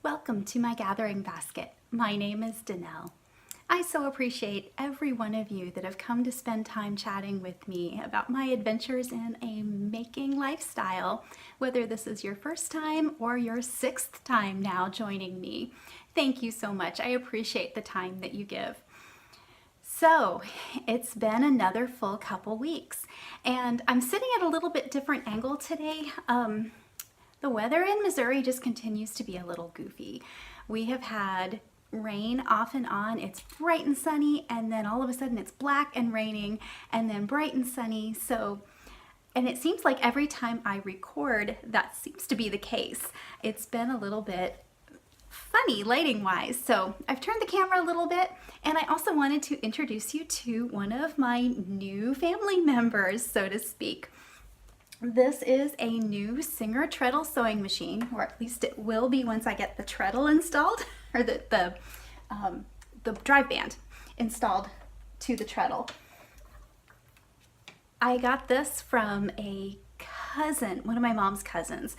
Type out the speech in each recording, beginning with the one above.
Welcome to my gathering basket. My name is Danelle. I so appreciate every one of you that have come to spend time chatting with me about my adventures in a making lifestyle, whether this is your first time or your sixth time now joining me. Thank you so much. I appreciate the time that you give. So it's been another full couple weeks and I'm sitting at a little bit different angle today. The weather in Missouri just continues to be a little goofy. We have had rain off and on. It's bright and sunny, and then all of a sudden it's black and raining, and then bright and sunny. And it seems like every time I record, that seems to be the case. It's been a little bit funny lighting wise. So I've turned the camera a little bit, and I also wanted to introduce you to one of my new family members, so to speak. This is a new Singer treadle sewing machine, or at least it will be once I get the treadle installed, or the drive band installed to the treadle. I got this from a cousin, one of my mom's cousins,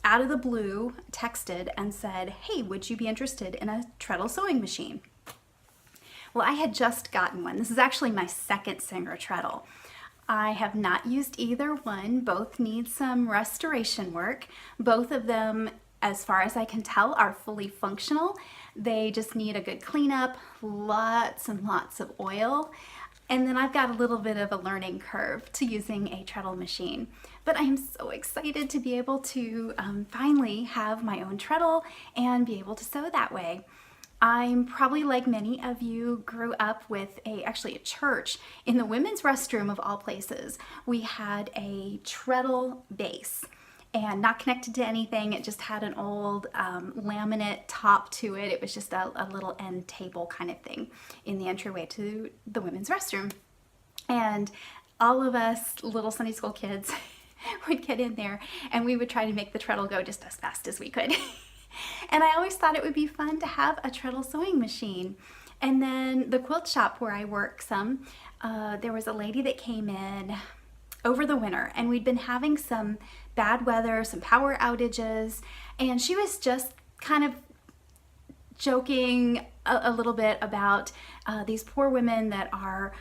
out of the blue, texted and said, "Hey, would you be interested in a treadle sewing machine?" Well, I had just gotten one. This is actually my second Singer treadle. I have not used either one. Both need some restoration work. Both of them, as far as I can tell, are fully functional. They just need a good cleanup, lots and lots of oil. And then I've got a little bit of a learning curve to using a treadle machine. But I'm so excited to be able to finally have my own treadle and be able to sew that way. I'm probably like many of you grew up with actually a church. In the women's restroom of all places, we had a treadle base and not connected to anything. It just had an old laminate top to it. It was just a little end table kind of thing in the entryway to the women's restroom. And all of us little Sunday school kids would get in there and we would try to make the treadle go just as fast as we could. And I always thought it would be fun to have a treadle sewing machine. And then the quilt shop where I work there was a lady that came in over the winter, and we'd been having some bad weather, some power outages, and she was just kind of joking a little bit about these poor women that are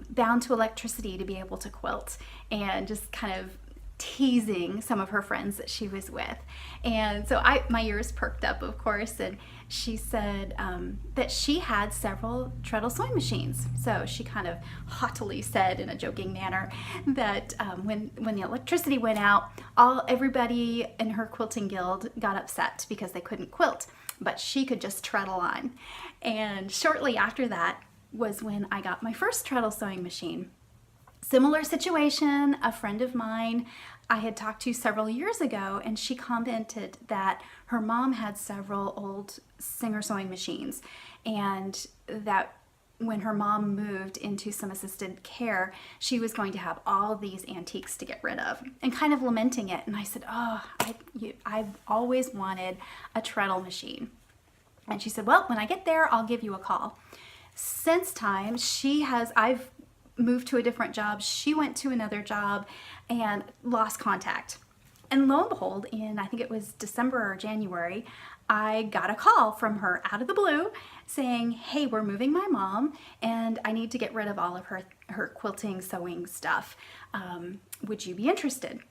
bound to electricity to be able to quilt, and just kind of teasing some of her friends that she was with. And so my ears perked up, of course, and she said that she had several treadle sewing machines. So she kind of haughtily said in a joking manner that when the electricity went out, everybody in her quilting guild got upset because they couldn't quilt, but she could just treadle on. And shortly after that was when I got my first treadle sewing machine. Similar situation, a friend of mine I had talked to several years ago, and she commented that her mom had several old Singer sewing machines, and that when her mom moved into some assisted care, she was going to have all these antiques to get rid of, and kind of lamenting it. And I said, I've always wanted a treadle machine. And she said, well, when I get there, I'll give you a call. Since time, I've moved to a different job. She went to another job and lost contact. And lo and behold, I think it was December or January, I got a call from her out of the blue saying, hey, we're moving my mom and I need to get rid of all of her quilting, sewing stuff. Would you be interested?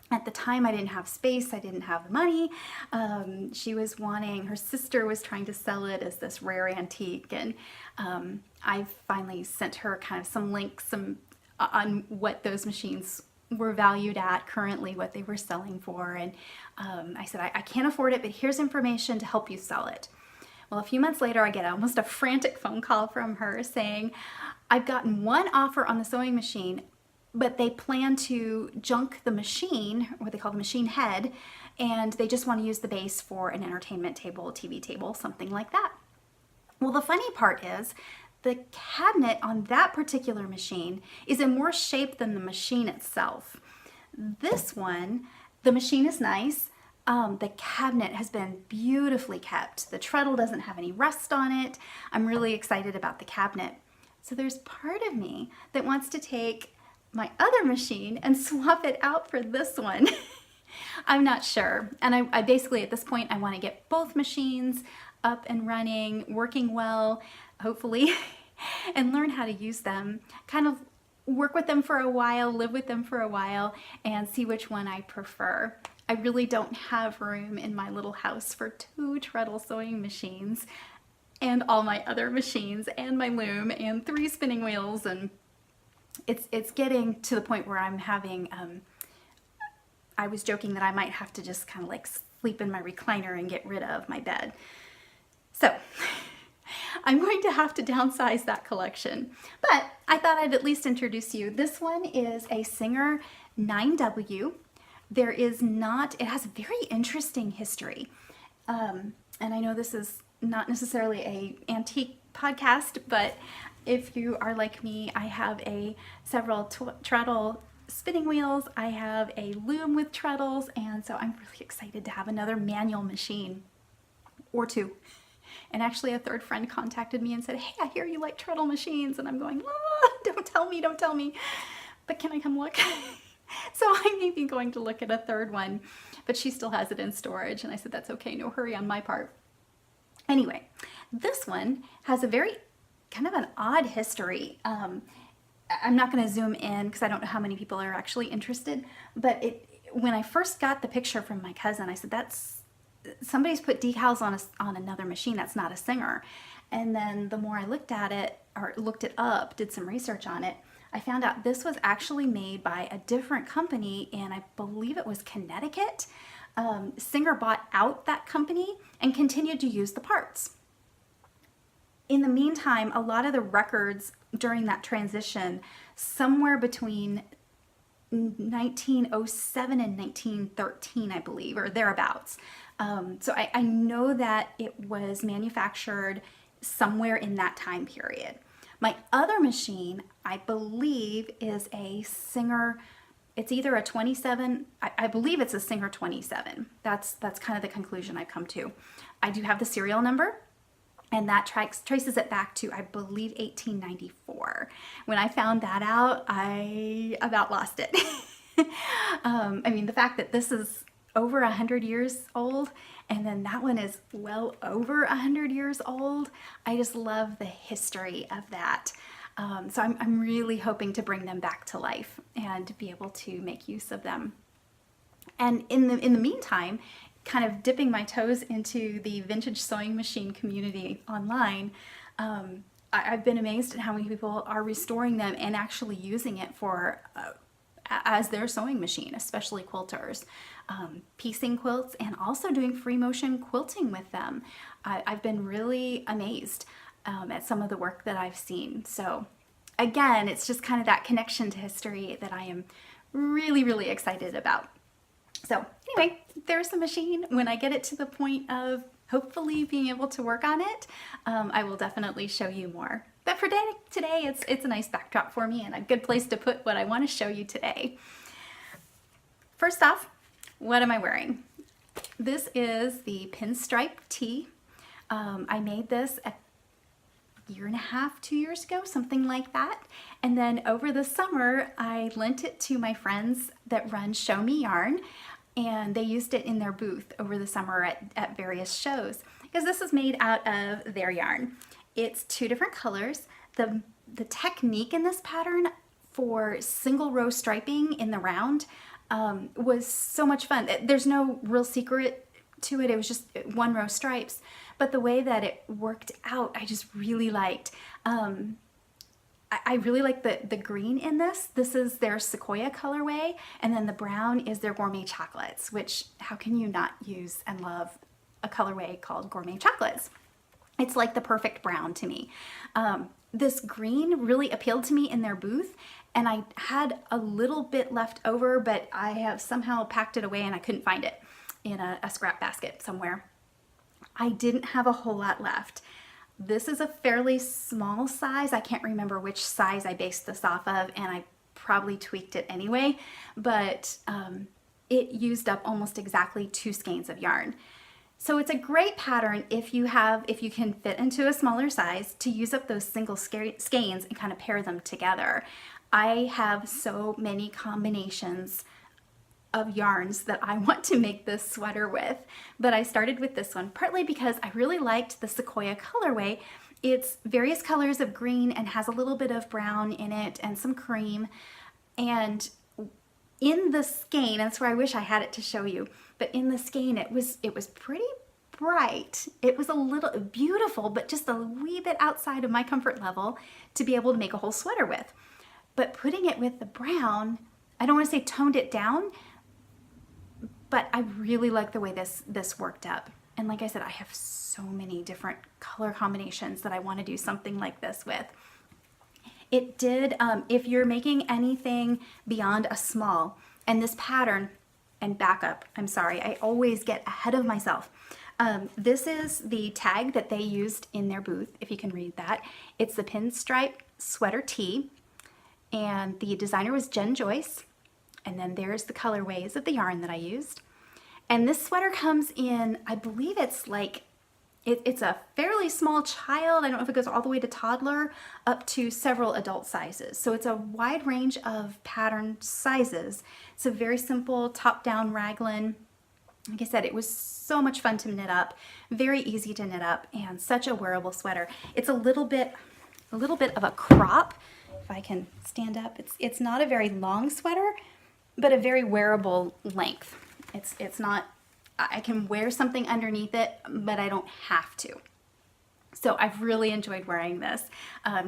At the time, I didn't have space. I didn't have the money. Her sister was trying to sell it as this rare antique. And I finally sent her kind of some links on what those machines were valued at currently, what they were selling for. And I said, I can't afford it, but here's information to help you sell it. Well, a few months later, I get almost a frantic phone call from her saying, I've gotten one offer on the sewing machine, but they plan to junk the machine, what they call the machine head, and they just want to use the base for an entertainment table, TV table, something like that. Well, the funny part is the cabinet on that particular machine is in worse shape than the machine itself. This one, the machine is nice. The cabinet has been beautifully kept. The treadle doesn't have any rust on it. I'm really excited about the cabinet. So there's part of me that wants to take my other machine and swap it out for this one. I'm not sure. And I basically, at this point, I want to get both machines up and running, working well, hopefully, and learn how to use them, kind of work with them for a while, live with them for a while, and see which one I prefer. I really don't have room in my little house for 2 treadle sewing machines and all my other machines and my loom and 3 spinning wheels, and it's getting to the point where I'm having I was joking that I might have to just kind of like sleep in my recliner and get rid of my bed. So I'm going to have to downsize that collection, but I thought I'd at least introduce you. This one is a Singer 9W. It has a very interesting history. And I know this is not necessarily a antique podcast, but if you are like me, I have several treadle spinning wheels. I have a loom with treadles, and so I'm really excited to have another manual machine or 2. And actually a 3rd friend contacted me and said, hey, I hear you like treadle machines. And I'm going, don't tell me, but can I come look? So I may be going to look at a 3rd one, but she still has it in storage. And I said, that's okay, no hurry on my part. Anyway, this one has a very kind of an odd history. I'm not going to zoom in because I don't know how many people are actually interested, but when I first got the picture from my cousin, I said, somebody's put decals on another machine. That's not a Singer. And then the more I looked at it, or looked it up, did some research on it, I found out this was actually made by a different company, and I believe it was Connecticut. Singer bought out that company and continued to use the parts. In the meantime, a lot of the records during that transition, somewhere between 1907 and 1913, I believe, or thereabouts. So I know that it was manufactured somewhere in that time period. My other machine, I believe, is a Singer. It's either a 27, I believe it's a Singer 27. That's kind of the conclusion I've come to. I do have the serial number, and that traces it back to, I believe, 1894. When I found that out, I about lost it. I mean, the fact that this is over 100 years old, and then that one is well over 100 years old, I just love the history of that. So I'm really hoping to bring them back to life and be able to make use of them. And in the meantime, kind of dipping my toes into the vintage sewing machine community online, I've been amazed at how many people are restoring them and actually using it for as their sewing machine, especially quilters, piecing quilts, and also doing free motion quilting with them. I've been really amazed at some of the work that I've seen. So again, it's just kind of that connection to history that I am really, really excited about. So anyway, there's the machine. When I get it to the point of hopefully being able to work on it, I will definitely show you more. But for today, it's a nice backdrop for me and a good place to put what I want to show you today. First off, what am I wearing? This is the pinstripe tee. I made this a year and a half, 2 years ago, something like that. And then over the summer, I lent it to my friends that run Show Me Yarn, and they used it in their booth over the summer at various shows, because this is made out of their yarn. It's 2 different colors. The technique in this pattern for single row striping in the round was so much fun. There's no real secret to it. It was just 1 row stripes, but the way that it worked out, I just really liked. I really like the green in this. This is their Sequoia colorway, and then the brown is their Gourmet Chocolates, which how can you not use and love a colorway called Gourmet Chocolates? It's like the perfect brown to me. This green really appealed to me in their booth, and I had a little bit left over, but I have somehow packed it away and I couldn't find it in a scrap basket somewhere. I didn't have a whole lot left. This is a fairly small size. I can't remember which size I based this off of, and I probably tweaked it anyway, but it used up almost exactly 2 skeins of yarn. So it's a great pattern if you can fit into a smaller size to use up those single skeins and kind of pair them together. I have so many combinations of yarns that I want to make this sweater with, but I started with this one partly because I really liked the Sequoia colorway. It's various colors of green and has a little bit of brown in it and some cream. And in the skein, that's where I wish I had it to show you, but in the skein it was pretty bright. It was a little beautiful, but just a wee bit outside of my comfort level to be able to make a whole sweater with. But putting it with the brown, I don't want to say toned it down, but I really like the way this worked up. And like I said, I have so many different color combinations that I want to do something like this with. It did, if you're making anything beyond a small, and this pattern, and back up, I'm sorry, I always get ahead of myself. This is the tag that they used in their booth, if you can read that. It's the pinstripe sweater tee, and the designer was Jen Joyce, and then there's the colorways of the yarn that I used. And this sweater comes in, I believe it's like, it's a fairly small child. I don't know if it goes all the way to toddler, up to several adult sizes. So it's a wide range of pattern sizes. It's a very simple top-down raglan. Like I said, it was so much fun to knit up, very easy to knit up, and such a wearable sweater. It's a little bit of a crop. If I can stand up, it's not a very long sweater, but a very wearable length. It's not, I can wear something underneath it, but I don't have to. So I've really enjoyed wearing this.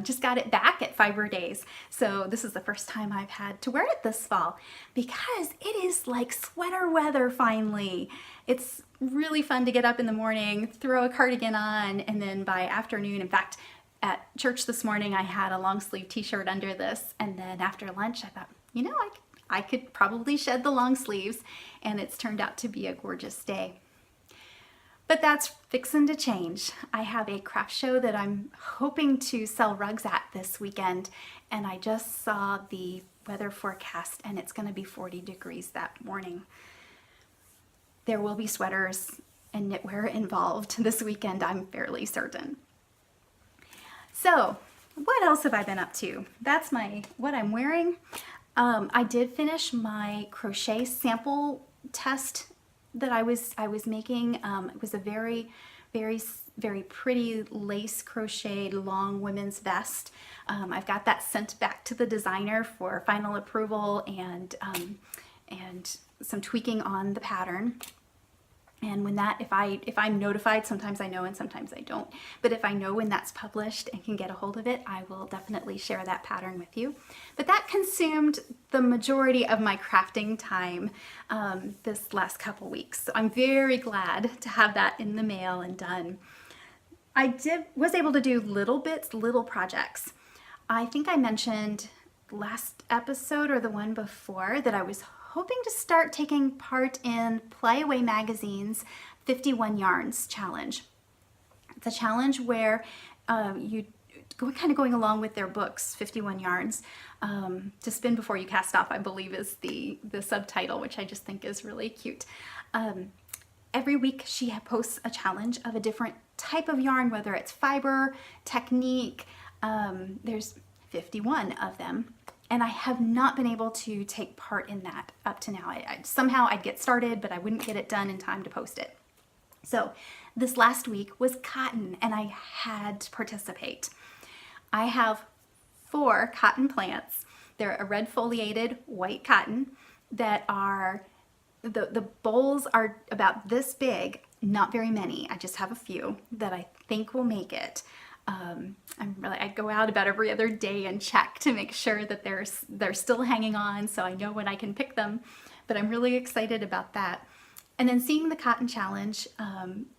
Just got it back at Fiber Days. So this is the first time I've had to wear it this fall because it is like sweater weather finally. It's really fun to get up in the morning, throw a cardigan on, and then by afternoon, in fact, at church this morning, I had a long sleeve t-shirt under this. And then after lunch, I thought, you know, I could probably shed the long sleeves, and it's turned out to be a gorgeous day. But that's fixin' to change. I have a craft show that I'm hoping to sell rugs at this weekend, and I just saw the weather forecast, and it's gonna be 40 degrees that morning. There will be sweaters and knitwear involved this weekend, I'm fairly certain. So, what else have I been up to? That's what I'm wearing. I did finish my crochet sample test that I was making. It was a very, very, very pretty lace crocheted long women's vest. I've got that sent back to the designer for final approval and some tweaking on the pattern. And when that, if I'm notified, sometimes I know and sometimes I don't, but if I know when that's published and can get a hold of it, I will definitely share that pattern with you. But that consumed the majority of my crafting time this last couple weeks. So I'm very glad to have that in the mail and done. I was able to do little projects. I think I mentioned last episode or the one before that I was hoping to start taking part in Playaway Magazine's 51 Yarns challenge. It's a challenge where you kind of going along with their books, 51 Yarns, to spin before you cast off, I believe is the subtitle, which I just think is really cute. Every week she posts a challenge of a different type of yarn, whether it's fiber, technique. There's 51 of them. And I have not been able to take part in that up to now. Somehow I'd get started, but I wouldn't get it done in time to post it. So this last week was cotton, and I had to participate. I have 4 cotton plants. They're a red foliated white cotton that are, the bowls are about this big, not very many. I just have a few that I think will make it. I go out about every other day and check to make sure that they're still hanging on, so I know when I can pick them, but I'm really excited about that. And then seeing the cotton challenge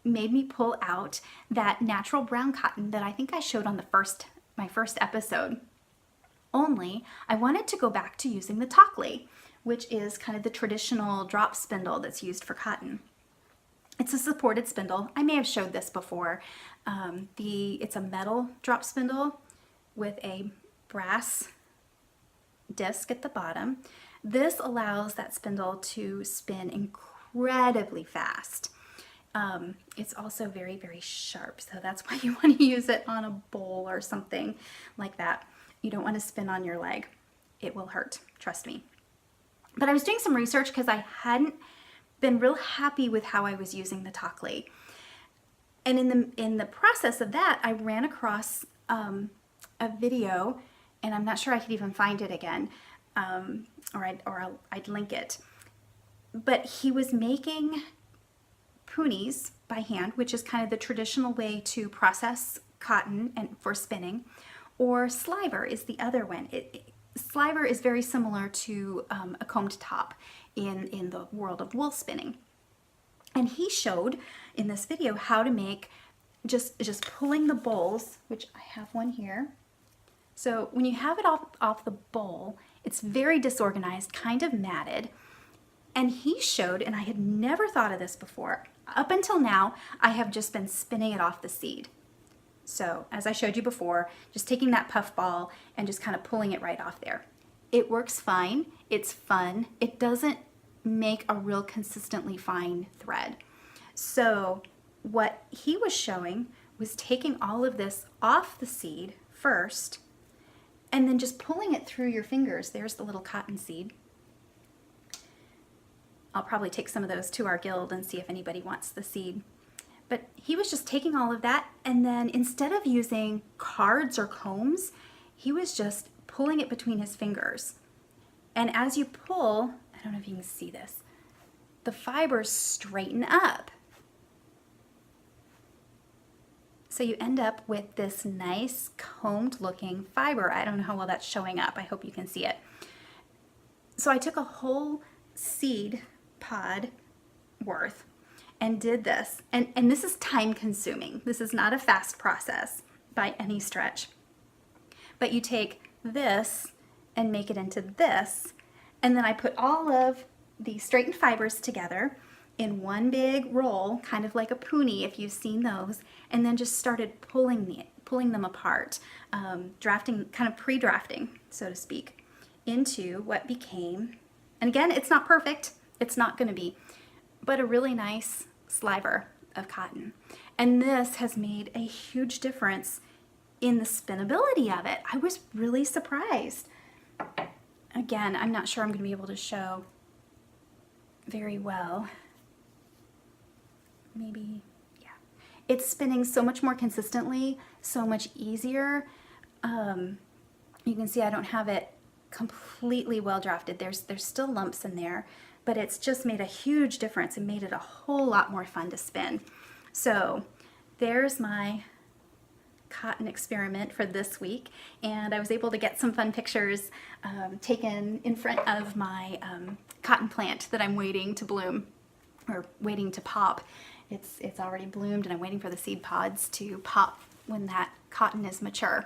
made me pull out that natural brown cotton that I think I showed on my first episode. Only I wanted to go back to using the Tockley, which is kind of the traditional drop spindle that's used for cotton. It's a supported spindle. I may have showed this before. It's a metal drop spindle with a brass disc at the bottom. This allows that spindle to spin incredibly fast. It's also very, very sharp, so that's why you want to use it on a bowl or something like that. You don't want to spin on your leg. It will hurt, trust me. But I was doing some research because I hadn't been real happy with how I was using the top clay. And in the process of that, I ran across a video, and I'm not sure I could even find it again, or I'd link it. But he was making ponies by hand, which is kind of the traditional way to process cotton and for spinning, or sliver is the other one. Sliver is very similar to a combed top in the world of wool spinning. And he showed in this video how to make just pulling the bowls, which I have one here. So when you have it off the bowl, it's very disorganized, kind of matted. And he showed, and I had never thought of this before, up until now, I have just been spinning it off the seed. So as I showed you before, just taking that puff ball and just kind of pulling it right off there. It works fine, it's fun, it doesn't make a real consistently fine thread. So what he was showing was taking all of this off the seed first, and then just pulling it through your fingers. There's the little cotton seed. I'll probably take some of those to our guild and see if anybody wants the seed. But he was just taking all of that, and then instead of using cards or combs, he was just pulling it between his fingers. And as you pull, I don't know if you can see this, the fibers straighten up. So you end up with this nice combed looking fiber. I don't know how well that's showing up. I hope you can see it. So I took a whole seed pod worth and did this. And this is time consuming. This is not a fast process by any stretch. But you take this and make it into this. And then I put all of the straightened fibers together in one big roll, kind of like a pony if you've seen those, and then just started pulling them apart, drafting, kind of pre-drafting, so to speak, into what became, and again, it's not perfect, it's not going to be, but a really nice sliver of cotton. And this has made a huge difference in the spinnability of it. I was really surprised. Again, I'm not sure I'm going to be able to show very well. Maybe, yeah. It's spinning so much more consistently, so much easier. You can see I don't have it completely well drafted. There's still lumps in there, but it's just made a huge difference and made it a whole lot more fun to spin. So there's my cotton experiment for this week, and I was able to get some fun pictures taken in front of my cotton plant that I'm waiting to bloom, or waiting to pop. It's already bloomed, and I'm waiting for the seed pods to pop when that cotton is mature.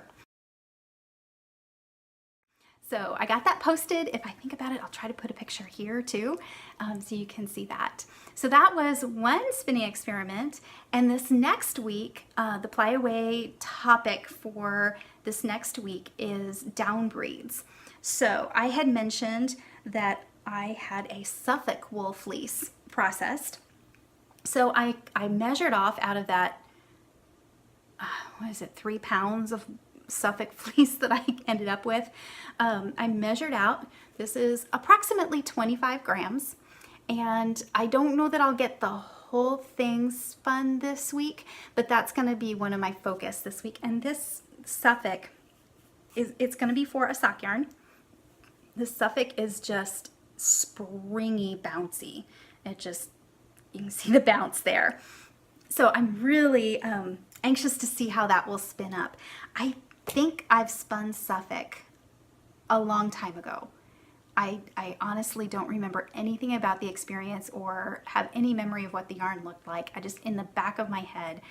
So I got that posted. If I think about it, I'll try to put a picture here too, so you can see that. So that was one spinning experiment, and this next week, the flyaway topic for this next week is down breeds. So I had mentioned that I had a Suffolk wool fleece processed. So I measured off out of that, what is it, 3 pounds of Suffolk fleece that I ended up with. I measured out, this is approximately 25 grams, and I don't know that I'll get the whole thing spun this week, but that's going to be one of my focus this week. And this Suffolk it's going to be for a sock yarn. This Suffolk is just springy, bouncy. It just, you can see the bounce there. So I'm really anxious to see how that will spin up. I think I've spun Suffolk a long time ago. I honestly don't remember anything about the experience or have any memory of what the yarn looked like. I just, in the back of my head,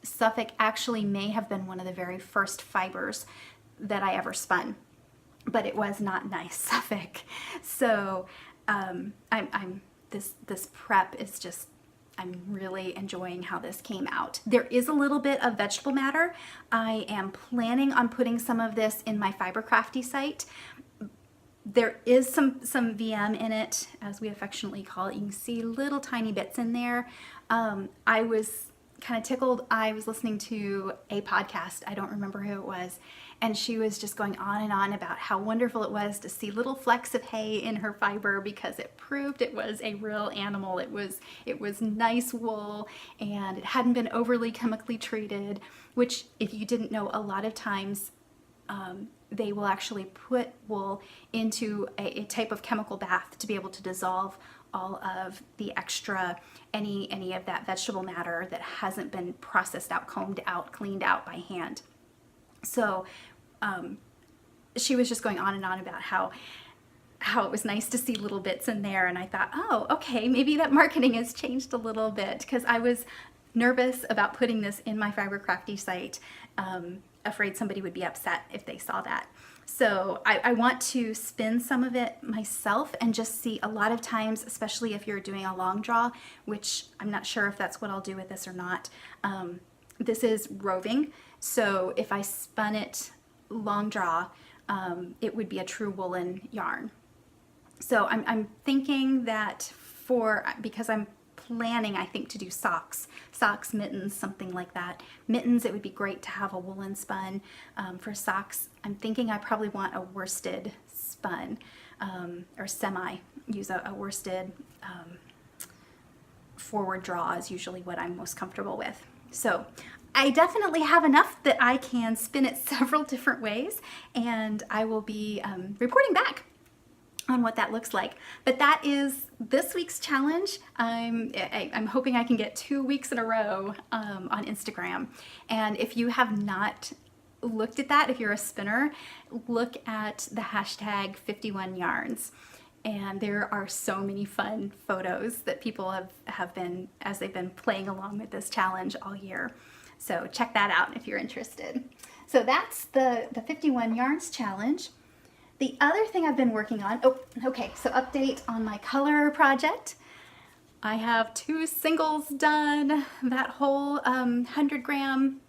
Suffolk actually may have been one of the very first fibers that I ever spun, but it was not nice Suffolk. So this prep is just, I'm really enjoying how this came out. There is a little bit of vegetable matter. I am planning on putting some of this in my Fibercrafty site. There is some VM in it, as we affectionately call it. You can see little tiny bits in there. I was kind of tickled. I was listening to a podcast, I don't remember who it was, and she was just going on and on about how wonderful it was to see little flecks of hay in her fiber because it proved it was a real animal. It was nice wool and it hadn't been overly chemically treated, which, if you didn't know, a lot of times they will actually put wool into a type of chemical bath to be able to dissolve all of the extra, any of that vegetable matter that hasn't been processed out, combed out, cleaned out by hand. So she was just going on and on about how it was nice to see little bits in there, and I thought, oh, okay, maybe that marketing has changed a little bit, because I was nervous about putting this in my Fiber Crafty site, afraid somebody would be upset if they saw that. So I want to spin some of it myself and just see. A lot of times, especially if you're doing a long draw, which I'm not sure if that's what I'll do with this or not, this is roving, so if I spun it long draw, it would be a true woolen yarn. So I'm thinking that because I'm planning, I think, to do socks, mittens, something like that. Mittens, it would be great to have a woolen spun. For socks, I'm thinking I probably want a worsted spun, or use a worsted. Forward draw is usually what I'm most comfortable with. So I definitely have enough that I can spin it several different ways, and I will be reporting back on what that looks like. But that is this week's challenge. I'm hoping I can get 2 weeks in a row on Instagram. And if you have not looked at that, if you're a spinner, look at the hashtag 51yarns. And there are so many fun photos that people have been, as they've been playing along with this challenge all year. So check that out if you're interested. So that's the 51 yarns challenge. The other thing I've been working on, so update on my color project. I have 2 singles done. That whole 100-gram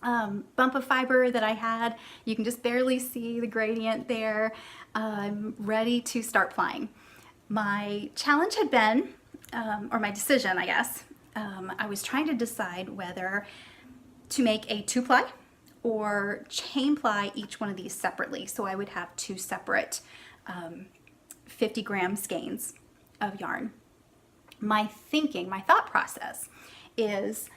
bump of fiber that I had, you can just barely see the gradient there. I'm ready to start plying. My challenge had been, or my decision, I guess, I was trying to decide whether to make a 2-ply or chain ply each one of these separately. So I would have 2 separate 50-gram skeins of yarn. My thought process is,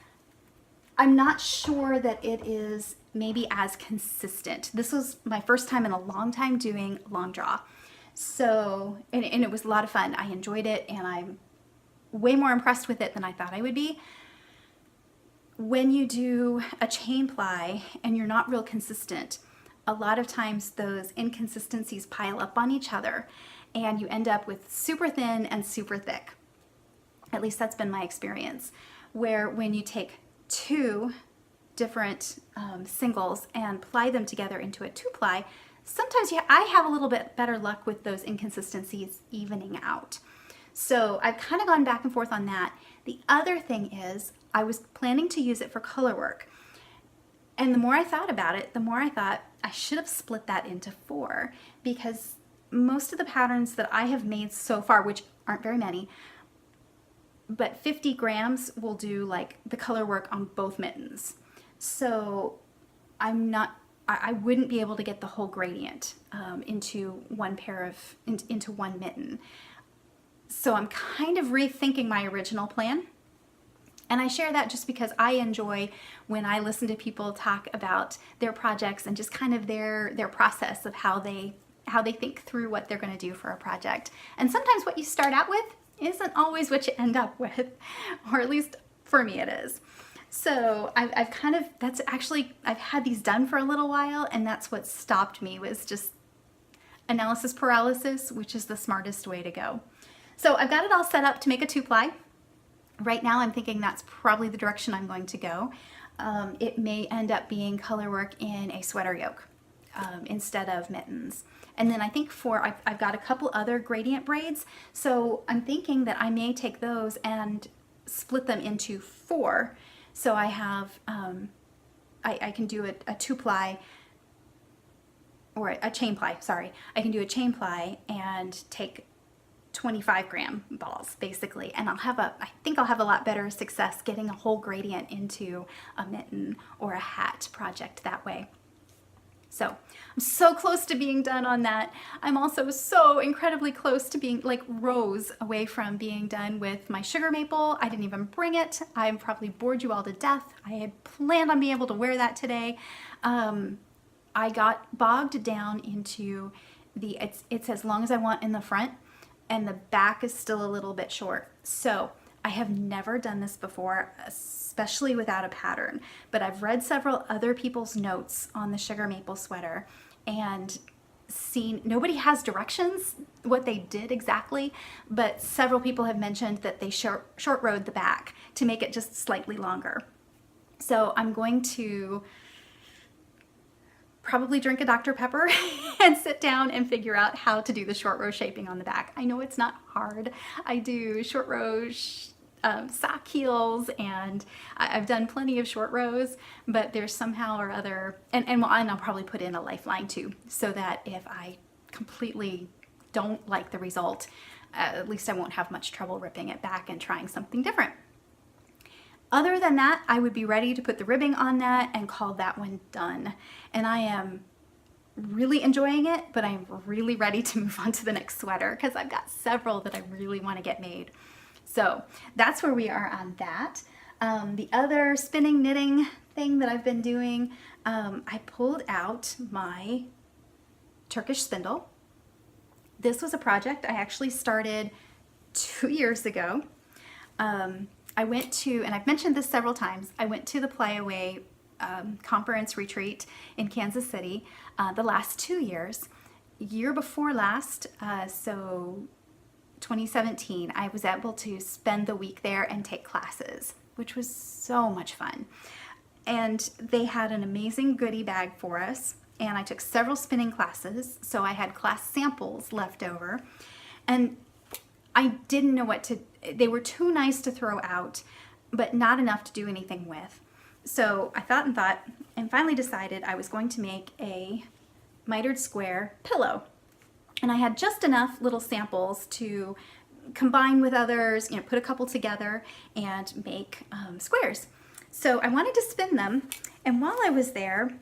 I'm not sure that it is maybe as consistent. This was my first time in a long time doing long draw. So, and it was a lot of fun. I enjoyed it, and I'm way more impressed with it than I thought I would be. When you do a chain ply and you're not real consistent, a lot of times those inconsistencies pile up on each other and you end up with super thin and super thick. At least that's been my experience, where when you take 2 different singles and ply them together into a 2-ply, sometimes I have a little bit better luck with those inconsistencies evening out. So I've kind of gone back and forth on that. The other thing is, I was planning to use it for color work. And the more I thought about it, the more I thought I should have split that into 4, because most of the patterns that I have made so far, which aren't very many, but 50 grams will do like the color work on both mittens. So I wouldn't be able to get the whole gradient into one into one mitten. So I'm kind of rethinking my original plan. And I share that just because I enjoy when I listen to people talk about their projects and just kind of their process of how they think through what they're going to do for a project. And sometimes what you start out with isn't always what you end up with, or at least for me it is. So I've had these done for a little while, and that's what stopped me, was just analysis paralysis, which is the smartest way to go. So I've got it all set up to make a 2-ply. Right now I'm thinking that's probably the direction I'm going to go. It may end up being color work in a sweater yoke instead of mittens. And then I think I've got a couple other gradient braids, so I'm thinking that I may take those and split them into 4. So I have, I can do a 2-ply, or a chain ply, sorry. I can do a chain ply and take 25 gram balls basically, and I think I'll have a lot better success getting a whole gradient into a mitten or a hat project that way. So I'm so close to being done on that. I'm also so incredibly close to being like rows away from being done with my sugar maple. I didn't even bring it. I probably bored you all to death. I had planned on being able to wear that today. I got bogged down into it's as long as I want in the front, and the back is still a little bit short. So I have never done this before, especially without a pattern, but I've read several other people's notes on the sugar maple sweater and seen, nobody has directions what they did exactly, but several people have mentioned that they short rowed the back to make it just slightly longer. So I'm going to probably drink a Dr. Pepper and sit down and figure out how to do the short row shaping on the back. I know it's not hard. I do short row sock heels, and I've done plenty of short rows, but there's somehow or other, and I'll probably put in a lifeline too, so that if I completely don't like the result, at least I won't have much trouble ripping it back and trying something different. Other than that, I would be ready to put the ribbing on that and call that one done. And I am really enjoying it, but I'm really ready to move on to the next sweater because I've got several that I really want to get made. So that's where we are on that. The other spinning knitting thing that I've been doing, I pulled out my Turkish spindle. This was a project I actually started 2 years ago. I went to, and I've mentioned this several times, I went to the Playaway conference retreat in Kansas City the last 2 years. Year before last, so 2017, I was able to spend the week there and take classes, which was so much fun. And they had an amazing goodie bag for us, and I took several spinning classes, so I had class samples left over. And I didn't know what to, they were too nice to throw out, but not enough to do anything with. So I thought and finally decided I was going to make a mitered square pillow. And I had just enough little samples to combine with others, put a couple together and make squares. So I wanted to spin them, and while I was there,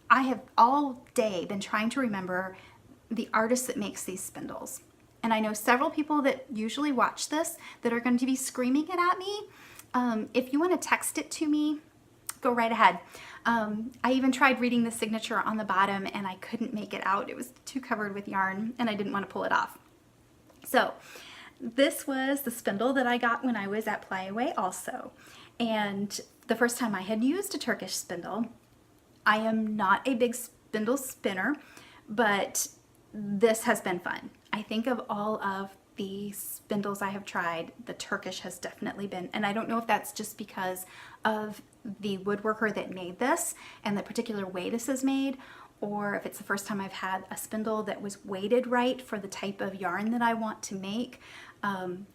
I have all day been trying to remember the artist that makes these spindles. And I know several people that usually watch this that are going to be screaming it at me. If you want to text it to me, go right ahead. I even tried reading the signature on the bottom and I couldn't make it out. It was too covered with yarn and I didn't want to pull it off. So this was the spindle that I got when I was at Playaway also. And the first time I had used a Turkish spindle. I am not a big spindle spinner, but this has been fun. I think of all of the spindles I have tried, the Turkish has definitely been, and I don't know if that's just because of the woodworker that made this and the particular way this is made, or if it's the first time I've had a spindle that was weighted right for the type of yarn that I want to make,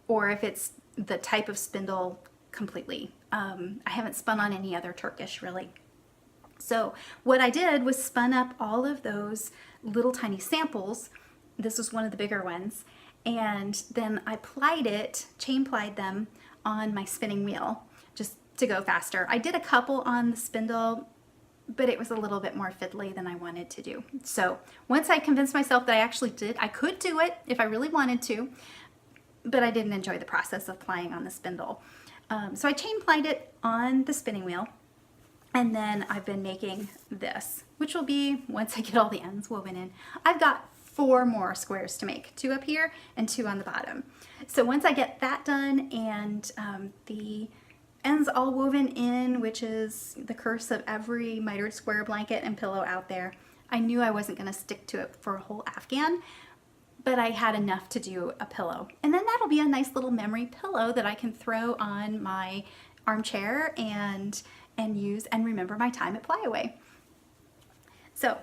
or if it's the type of spindle completely. I haven't spun on any other Turkish really. So what I did was spun up all of those little tiny samples. This was one of the bigger ones. And then I chain plied them on my spinning wheel just to go faster. I did a couple on the spindle, but it was a little bit more fiddly than I wanted to do. So once I convinced myself that I could do it if I really wanted to, but I didn't enjoy the process of plying on the spindle. So I chain plied it on the spinning wheel. And then I've been making this, which will be, once I get all the ends woven in, I've got 4 more squares to make, 2 up here and 2 on the bottom. So once I get that done and the ends all woven in, which is the curse of every mitered square blanket and pillow out there, I knew I wasn't going to stick to it for a whole Afghan, but I had enough to do a pillow. And then that'll be a nice little memory pillow that I can throw on my armchair and use and remember my time at Playaway. So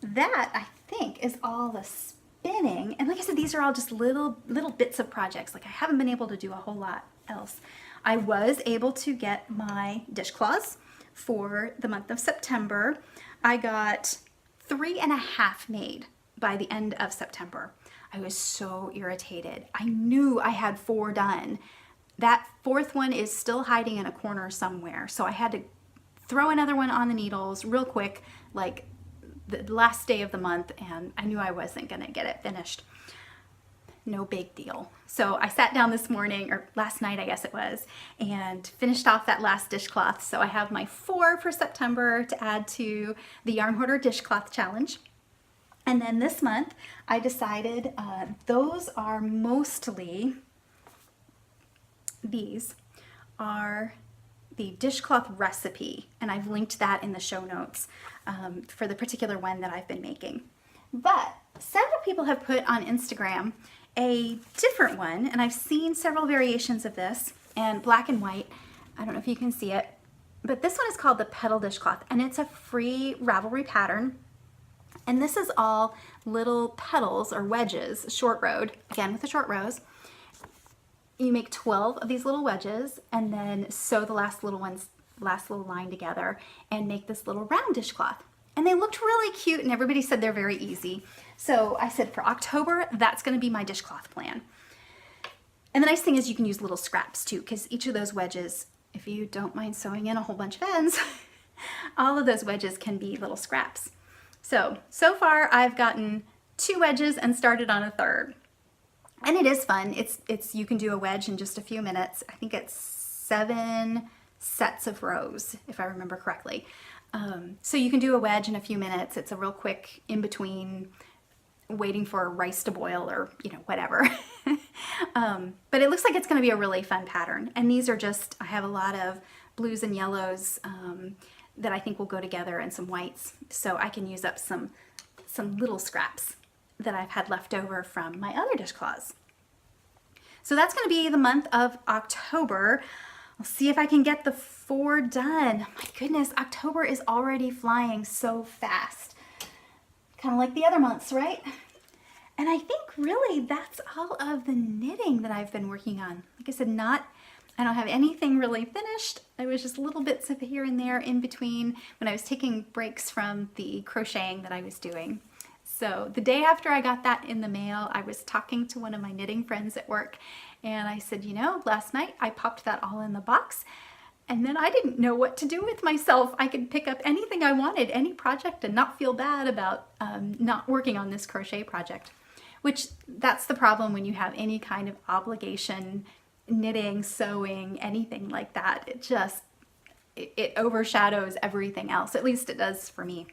that, I think, is all the spinning. And like I said, these are all just little bits of projects. Like I haven't been able to do a whole lot else. I was able to get my dishcloths for the month of September. I got 3.5 made by the end of September. I was so irritated. I knew I had 4 done. That 4th one is still hiding in a corner somewhere. So I had to throw another one on the needles real quick, like the last day of the month, and I knew I wasn't gonna get it finished. No big deal. So I sat down this morning, or last night I guess it was, and finished off that last dishcloth. So I have my 4 for September to add to the Yarn Hoarder Dishcloth Challenge. And then this month I decided those are mostly, these are the dishcloth recipe, and I've linked that in the show notes for the particular one that I've been making. But several people have put on Instagram a different one, and I've seen several variations of this, and black and white. I don't know if you can see it, but this one is called the Petal Dishcloth, and it's a free Ravelry pattern. And this is all little petals or wedges, short rowed, again with the short rows. You make 12 of these little wedges and then sew the last little line together and make this little round dishcloth. And they looked really cute, and everybody said they're very easy. So I said for October, that's gonna be my dishcloth plan. And the nice thing is you can use little scraps too, because each of those wedges, if you don't mind sewing in a whole bunch of ends, all of those wedges can be little scraps. So far I've gotten 2 wedges and started on a 3rd. And it is fun. You can do a wedge in just a few minutes. I think it's 7 sets of rows, if I remember correctly. So you can do a wedge in a few minutes. It's a real quick in between waiting for rice to boil or, whatever. But it looks like it's going to be a really fun pattern. And these are just, I have a lot of blues and yellows that I think will go together, and some whites. So I can use up some little scraps that I've had left over from my other dishcloths. So that's going to be the month of October. I'll see if I can get the 4 done. My goodness, October is already flying so fast. Kind of like the other months, right? And I think really that's all of the knitting that I've been working on. Like I said, I don't have anything really finished. There was just little bits of here and there in between when I was taking breaks from the crocheting that I was doing. So the day after I got that in the mail, I was talking to one of my knitting friends at work, and I said, last night I popped that all in the box, and then I didn't know what to do with myself. I could pick up anything I wanted, any project, and not feel bad about not working on this crochet project, which that's the problem when you have any kind of obligation, knitting, sewing, anything like that. It overshadows everything else. At least it does for me.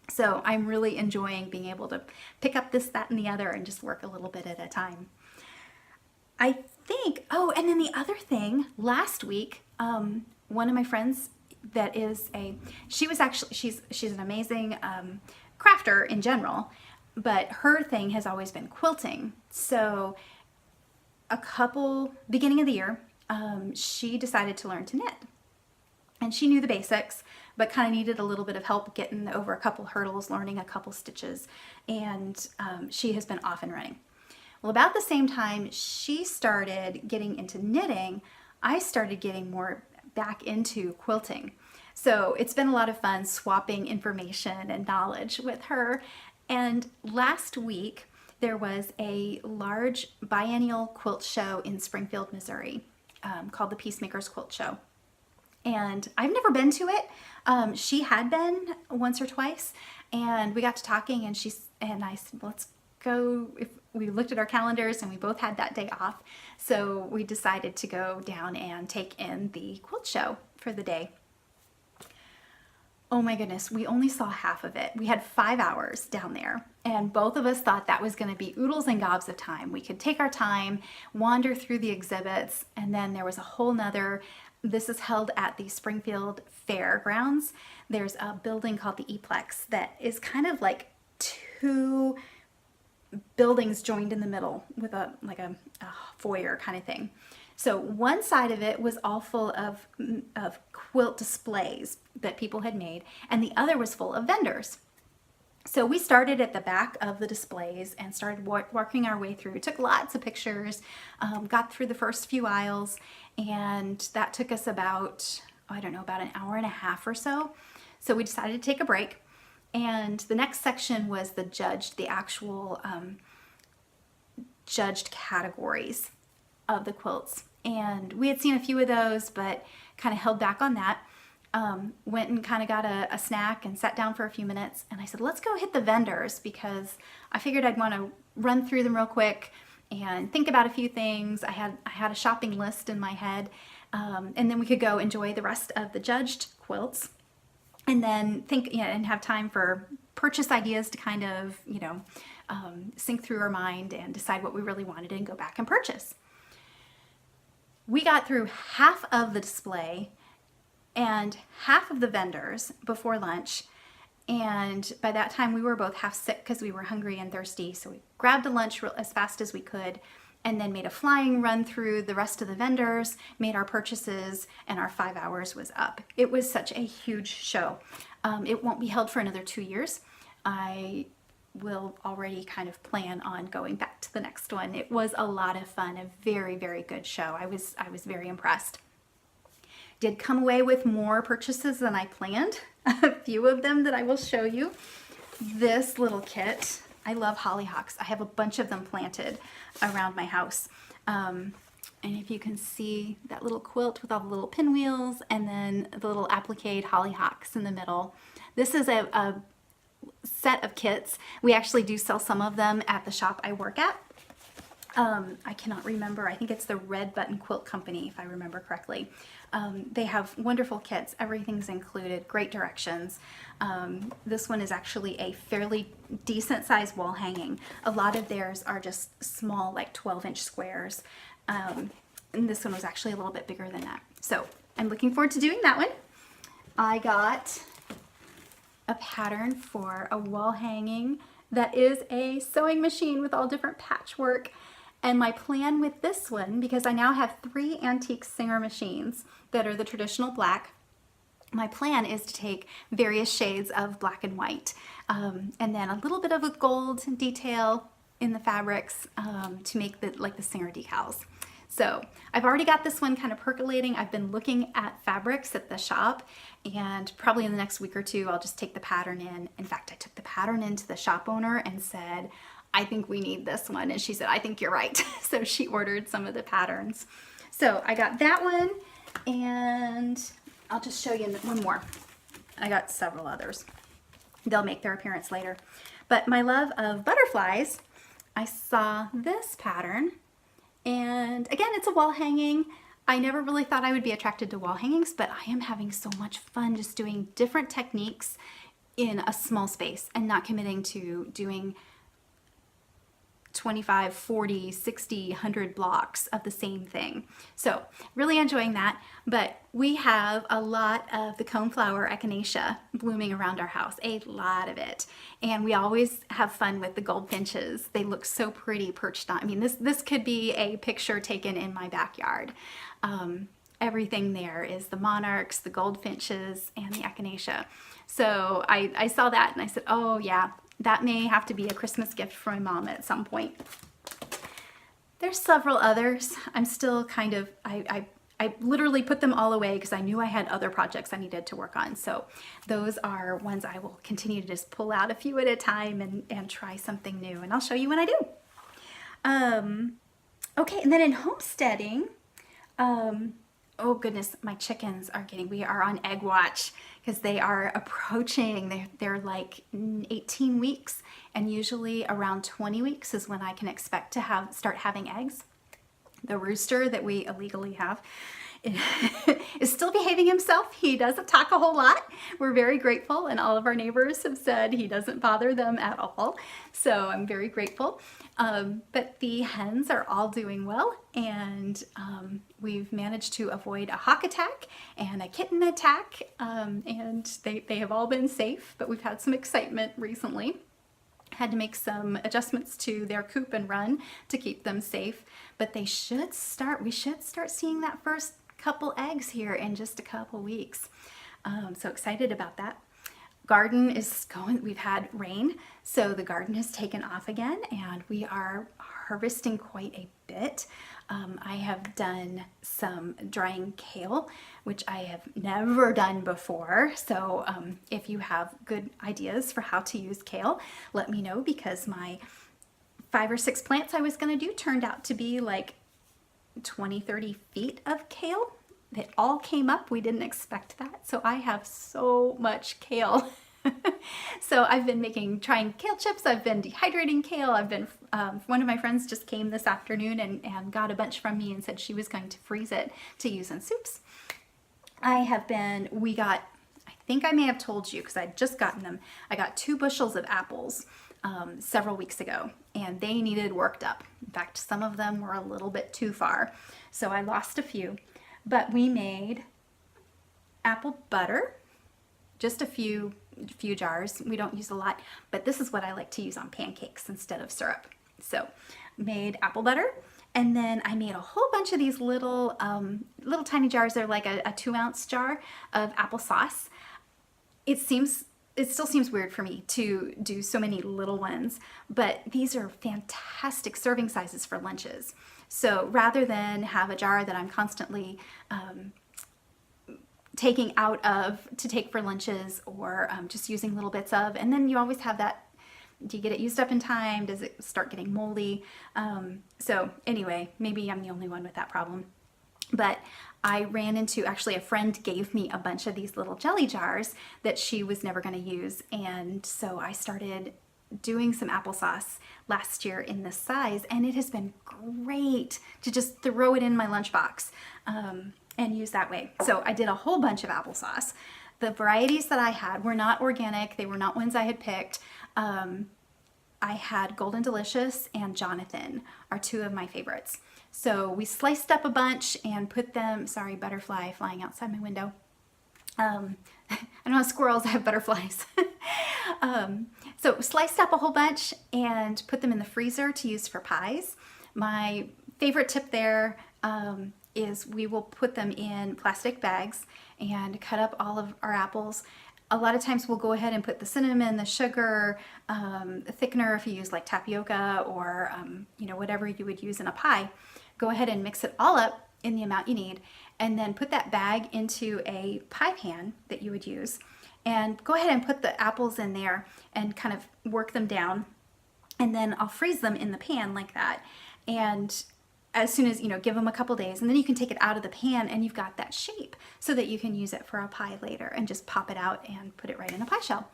So I'm really enjoying being able to pick up this, that, and the other and just work a little bit at a time. I think, and then the other thing, last week, one of my friends that is she's an amazing crafter in general, but her thing has always been quilting. So beginning of the year, she decided to learn to knit. And she knew the basics, but kind of needed a little bit of help getting over a couple hurdles, learning a couple stitches, and she has been off and running. Well, about the same time she started getting into knitting, I started getting more back into quilting. So it's been a lot of fun swapping information and knowledge with her. And last week there was a large biennial quilt show in Springfield, Missouri, called the Peacemakers Quilt Show. And I've never been to it. She had been once or twice, and we got to talking, and I said, let's go. We looked at our calendars, and we both had that day off. So we decided to go down and take in the quilt show for the day. Oh my goodness, we only saw half of it. We had 5 hours down there, and both of us thought that was going to be oodles and gobs of time. We could take our time, wander through the exhibits, and then there was a whole nother. This is held at the Springfield Fairgrounds. There's a building called the E-Plex that is kind of like 2 buildings joined in the middle with a foyer kind of thing. So one side of it was all full of quilt displays that people had made, and the other was full of vendors. So we started at the back of the displays and started working our way through. Took lots of pictures, got through the first few aisles, and that took us about an hour and a half or so. So we decided to take a break, and the next section was the actual judged categories of the quilts. And we had seen a few of those, but kind of held back on that. Went and kind of got a snack and sat down for a few minutes. And I said, let's go hit the vendors, because I figured I'd want to run through them real quick and think about a few things. I had a shopping list in my head. And then we could go enjoy the rest of the judged quilts, and then think, and have time for purchase ideas to kind of, sink through our mind and decide what we really wanted and go back and purchase. We got through half of the display and half of the vendors before lunch. And by that time we were both half sick because we were hungry and thirsty. So we grabbed a lunch as fast as we could, and then made a flying run through the rest of the vendors, made our purchases, and our 5 hours was up. It was such a huge show. It won't be held for another 2 years. I will already kind of plan on going back to the next one. It was a lot of fun, a very, very good show. I was very impressed. Did come away with more purchases than I planned. A few of them that I will show you. This little kit. I love hollyhocks. I have a bunch of them planted around my house. And if you can see that little quilt with all the little pinwheels and then the little appliqued hollyhocks in the middle. This is a set of kits. We actually do sell some of them at the shop I work at. I cannot remember. I think it's the Red Button Quilt Company, if I remember correctly. They have wonderful kits. Everything's included. Great directions. This one is actually a fairly decent sized wall hanging. A lot of theirs are just small, like 12-inch squares. And this one was actually a little bit bigger than that. So I'm looking forward to doing that one. I got a pattern for a wall hanging that is a sewing machine with all different patchwork. And my plan with this one, because I now have 3 antique Singer machines that are the traditional black, my plan is to take various shades of black and white, and then a little bit of a gold detail in the fabrics to make the Singer decals. So I've already got this one kind of percolating. I've been looking at fabrics at the shop, and probably in the next week or two I'll just take the pattern in. In fact, I took the pattern into the shop owner and said, I think we need this one. And she said, I think you're right. So she ordered some of the patterns. So I got that one, and I'll just show you one more. I got several others. They'll make their appearance later. But my love of butterflies, I saw this pattern, and again, it's a wall hanging. I never really thought I would be attracted to wall hangings, but I am having so much fun just doing different techniques in a small space and not committing to doing 25, 40, 60, 100 blocks of the same thing. So really enjoying that. But we have a lot of the coneflower echinacea blooming around our house, a lot of it. And we always have fun with the goldfinches. They look so pretty perched on. I mean, this could be a picture taken in my backyard. Everything there is the monarchs, the goldfinches, and the echinacea. So I saw that and I said, oh yeah, that may have to be a Christmas gift for my mom at some point. There's several others. I'm still kind of, I literally put them all away because I knew I had other projects I needed to work on. So those are ones I will continue to just pull out a few at a time and try something new. And I'll show you when I do. Okay, and then in homesteading, oh goodness, my chickens are we are on egg watch because they are approaching, they're like 18 weeks, and usually around 20 weeks is when I can expect to start having eggs. The rooster that we illegally have is still behaving himself. He doesn't talk a whole lot. We're very grateful, and all of our neighbors have said he doesn't bother them at all. So I'm very grateful. But the hens are all doing well, and we've managed to avoid a hawk attack and a kitten attack, and they have all been safe, but we've had some excitement recently. Had to make some adjustments to their coop and run to keep them safe, but we should start seeing that first couple eggs here in just a couple weeks. So excited about that. Garden is going, we've had rain, so the garden has taken off again, and we are harvesting quite a bit. I have done some drying kale, which I have never done before. So if you have good ideas for how to use kale, let me know, because my 5 or 6 plants I was going to do turned out to be like 20-30 feet of kale. They all came up. We didn't expect that. So I have so much kale. So I've been trying kale chips. I've been dehydrating kale. One of my friends just came this afternoon and got a bunch from me and said she was going to freeze it to use in soups. I think I may have told you because I'd just gotten them. I got 2 bushels of apples several weeks ago, and they needed worked up. In fact, some of them were a little bit too far. So I lost a few, but we made apple butter, just a few jars. We don't use a lot, but this is what I like to use on pancakes instead of syrup. So made apple butter, and then I made a whole bunch of these little tiny jars. They're like a 2-ounce jar of applesauce. It still seems weird for me to do so many little ones, but these are fantastic serving sizes for lunches. So rather than have a jar that I'm constantly taking out of to take for lunches, or just using little bits of, and then you always have that, do you get it used up in time? Does it start getting moldy? So anyway, maybe I'm the only one with that problem. But I ran into, actually a friend gave me a bunch of these little jelly jars that she was never going to use, and so I started doing some applesauce last year in this size, and it has been great to just throw it in my lunchbox and use that way. So I did a whole bunch of applesauce. The varieties that I had were not organic. They were not ones I had picked. I had Golden Delicious and Jonathan are 2 of my favorites. So we sliced up a bunch and put them, sorry, butterfly flying outside my window. I don't have squirrels, I have butterflies. So sliced up a whole bunch and put them in the freezer to use for pies. My favorite tip there is we will put them in plastic bags and cut up all of our apples. A lot of times we'll go ahead and put the cinnamon, the sugar, the thickener if you use like tapioca, or whatever you would use in a pie. Go ahead and mix it all up in the amount you need, and then put that bag into a pie pan that you would use, and go ahead and put the apples in there and kind of work them down, and then I'll freeze them in the pan like that. And as soon as, give them a couple days, and then you can take it out of the pan and you've got that shape so that you can use it for a pie later and just pop it out and put it right in a pie shell.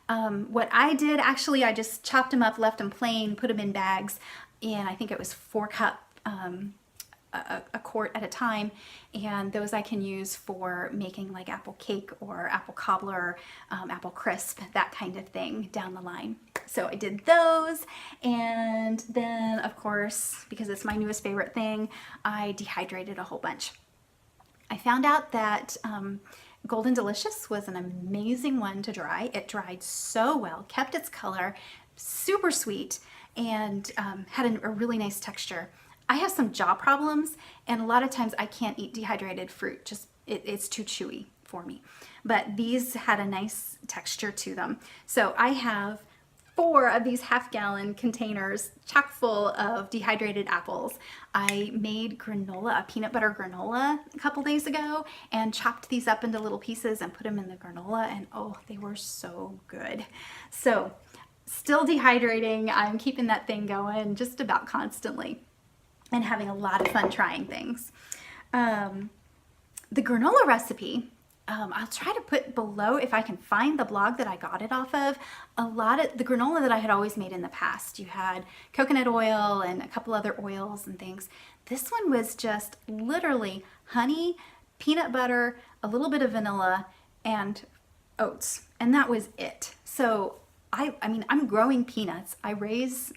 What I did, actually, I just chopped them up, left them plain, put them in bags, and I think it was 4 cup, a quart at a time, and those I can use for making like apple cake or apple cobbler, apple crisp, that kind of thing down the line. So I did those, and then of course, because it's my newest favorite thing, I dehydrated a whole bunch. I found out that Golden Delicious was an amazing one to dry. It dried so well, kept its color, super sweet, and had a really nice texture. I have some jaw problems, and a lot of times I can't eat dehydrated fruit. Just it's too chewy for me. But these had a nice texture to them. So I have 4 of these half-gallon containers chock full of dehydrated apples. I made granola, a peanut butter granola, a couple days ago, and chopped these up into little pieces and put them in the granola, and oh, they were so good. So still dehydrating. I'm keeping that thing going just about constantly and having a lot of fun trying things. The granola recipe, I'll try to put below, if I can find the blog that I got it off of. A lot of the granola that I had always made in the past, you had coconut oil and a couple other oils and things. This one was just literally honey, peanut butter, a little bit of vanilla, and oats, and that was it. So I mean, I'm growing peanuts. I raise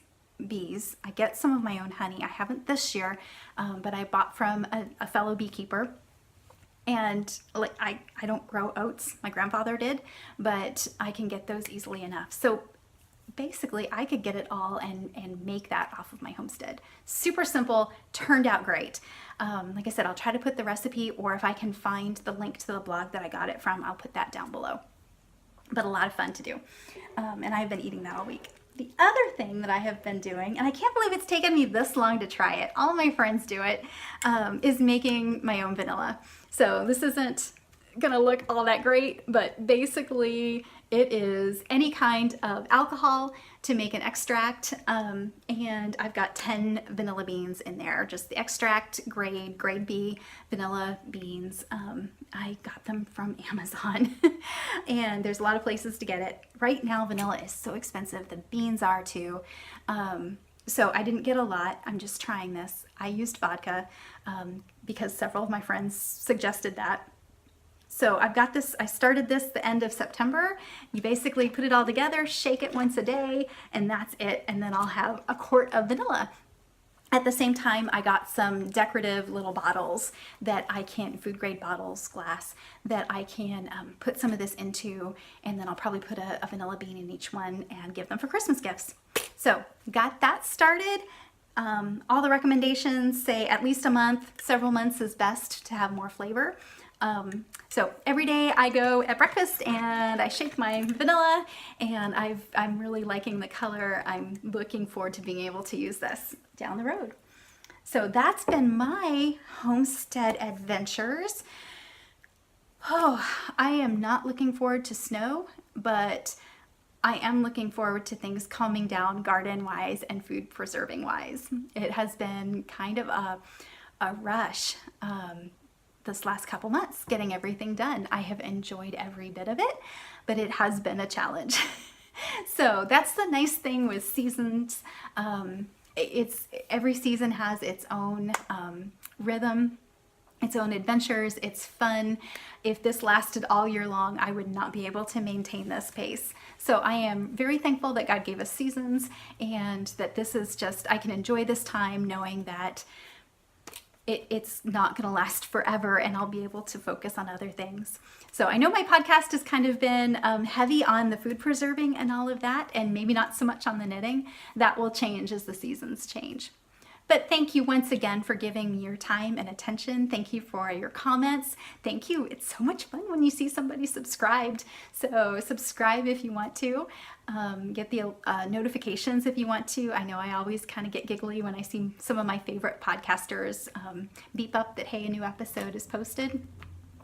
bees. I get some of my own honey. I haven't this year, but I bought from a fellow beekeeper. And like I don't grow oats, my grandfather did, but I can get those easily enough. So basically I could get it all and make that off of my homestead. Super simple, turned out great. Like I said, I'll try to put the recipe, or if I can find the link to the blog that I got it from, I'll put that down below. But a lot of fun to do. And I've been eating that all week. The other thing that I have been doing, and I can't believe it's taken me this long to try it, all of my friends do it, is making my own vanilla. So this isn't gonna look all that great, but basically It is any kind of alcohol to make an extract, and I've got 10 vanilla beans in there, just the extract grade B vanilla beans. I got them from Amazon and there's a lot of places to get it. Right now vanilla is so expensive, the beans are too. So I didn't get a lot. I'm just trying this. I used vodka because several of my friends suggested that. So I've got this, I started this the end of September. You basically put it all together, shake it once a day, and that's it. And then I'll have a quart of vanilla. At the same time, I got some decorative little bottles that I can, food grade bottles, glass, that I can put some of this into, and then I'll probably put a vanilla bean in each one and give them for Christmas gifts. So got that started. All the recommendations say at least a month, several months is best to have more flavor. So every day I go at breakfast and I shake my vanilla, and I'm really liking the color. I'm looking forward to being able to use this down the road. So that's been my homestead adventures. Oh, I am not looking forward to snow, but I am looking forward to things calming down garden-wise and food preserving-wise. It has been kind of a rush this last couple months getting everything done. I have enjoyed every bit of it, but it has been a challenge. So that's the nice thing with seasons. Every season has its own rhythm, its own adventures. It's fun. If this lasted all year long, I would not be able to maintain this pace. So I am very thankful that God gave us seasons, and that this is just, I can enjoy this time knowing that it's not going to last forever, and I'll be able to focus on other things. So I know my podcast has kind of been heavy on the food preserving and all of that, and maybe not so much on the knitting. That will change as the seasons change. But thank you once again for giving me your time and attention. Thank you for your comments. Thank you. It's so much fun when you see somebody subscribed. So subscribe if you want to. Get the notifications if you want to. I know I always kind of get giggly when I see some of my favorite podcasters beep up that, hey, a new episode is posted.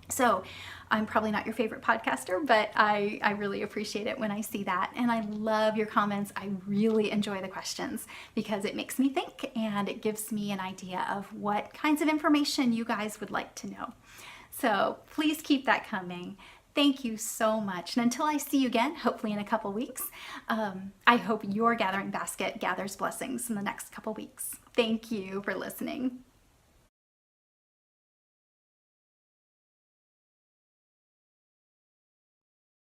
So I'm probably not your favorite podcaster, but I really appreciate it when I see that. And I love your comments. I really enjoy the questions because it makes me think, and it gives me an idea of what kinds of information you guys would like to know. So please keep that coming. Thank you so much. And until I see you again, hopefully in a couple weeks, I hope your gathering basket gathers blessings in the next couple weeks. Thank you for listening.